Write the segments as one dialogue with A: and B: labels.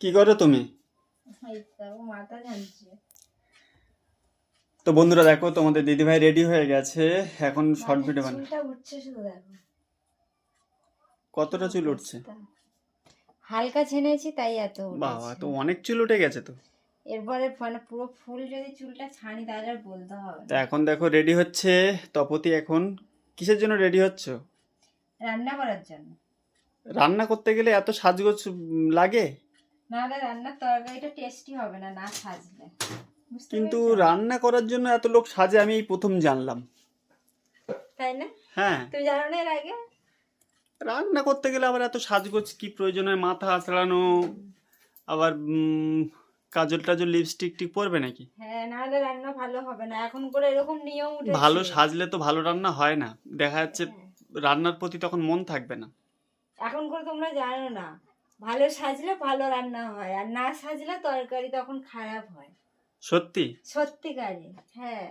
A: কি করো তুমি?
B: মাথা ঝালছে।
A: তো বন্ধুরা দেখো, তোমাদের দিদিভাই রেডি হয়ে গেছে, এখন শর্ট ভিডিও বানায়।
B: চুলটা উঠছে শুধু দেখো,
A: কতটা চুল উঠছে?
B: হালকা ছেনেছি তাই এত
A: বাবা,
B: উঠেছে।
A: তো অনেক চুল উঠে গেছে তো।
B: এরপরে মানে পুরো ফুল যদি চুলটা ছানি তাহলে আর বলতে হবে
A: তো
B: না।
A: এখন দেখো রেডি হচ্ছে তপতি। এখন কিসের জন্য রেডি হচ্ছ?
B: রান্না করার জন্য।
A: রান্না করতে গেলে এত সাজগোজ লাগে?
B: নাহলে রান্নার তরকারিটা টেস্টি হবে না, না সাজলে। বুঝতে
A: কিন্তু
B: পেরেছো?
A: রান্না করার জন্য এত লোক সাজে, আমি এই প্রথম জানলাম।
B: তাই না?
A: হ্যাঁ,
B: তুমি জানো না এর আগে?
A: রান্না করতে গেলে আবার এত সাজগোজ কি প্রয়োজন হয়? মাথা আঁচড়ানো, আবার কাজল টাজল লিপস্টিক টিক পরবে নাকি?
B: হ্যাঁ, নাহলে রান্না ভালো হবে না। এখন করে এরকম নিয়ম উঠেছে।
A: ভালো সাজলে তো ভালো রান্না হয় না, দেখা যাচ্ছে
B: হ্যাঁ।
A: রান্নার প্রতি তখন মন থাকবে না।
B: এখন করে তোমরা জানো না, ভালো সাজলে ভালো রান্না হয়, আর না সাজলে তরকারি তখন খারাপ হয়।
A: সত্যি?
B: সত্যিকারে। হ্যাঁ।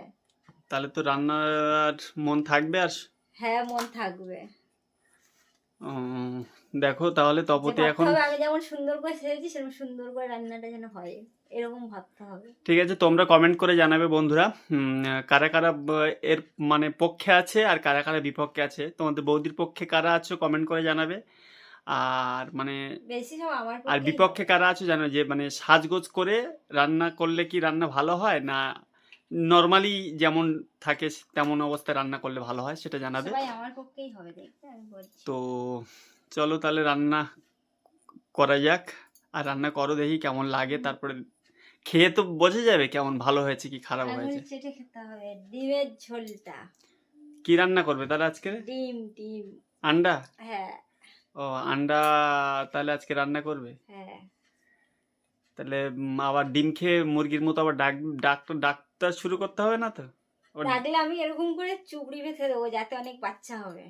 A: তাহলে তো রান্নার মন থাকবে। আর
B: হ্যাঁ, মন থাকবে।
A: উম, দেখো তাহলে
B: যে
A: তপতি
B: ভাবতে
A: এখন
B: হবে আমি যেমন সুন্দর করে সেরেছি সেরকম সুন্দর করে রান্নাটা যেন হয়, এরকম ভাবতে হবে।
A: ঠিক আছে, তোমরা কমেন্ট করে জানাবে বন্ধুরা, কারা কারা এর মানে পক্ষে আছে আর কারা কারা বিপক্ষে আছে। তোমাদের বৌদির পক্ষে কারা আছো কমেন্ট করে জানাবে। আর মানে
B: বেশি সব আমার
A: আর
B: পক্ষেই
A: বিপক্ষে
B: হবে।
A: কারা আছো জানো, যে মানে সাজগোজ করে রান্না করলে কি রান্না ভালো হয় না নর্মালি যেমন থাকে তেমন অবস্থায় রান্না করলে ভালো হয়, সেটা জানাবে।
B: সবাই আমার পক্ষেই হবে, দেখতে আমি বলছি।
A: তো চলো তাহলে রান্না করা যাক। আর রান্না করো, দেখি কেমন লাগে, তারপরে খেয়ে তো বোঝা যাবে কেমন ভালো হয়েছে কি খারাপ
B: আঙুল
A: হয়েছে।
B: চেটে খেতে হবে ডিমের ঝোলটা।
A: কি রান্না করবে তাহলে আজকে?
B: ডিম ডিম।
A: আন্ডা?
B: হ্যাঁ।
A: ও, আন্ডা তাহলে আজকে রান্না করবে?
B: হ্যাঁ।
A: তাহলে আবার ডিম খেয়ে মুরগির মতো আবার ডাকটা শুরু করতে হবে না তো?
B: ডাকলে আমি এরকম করে চুবড়ি বেঁধে দেবো যাতে অনেক বাচ্চা হবে।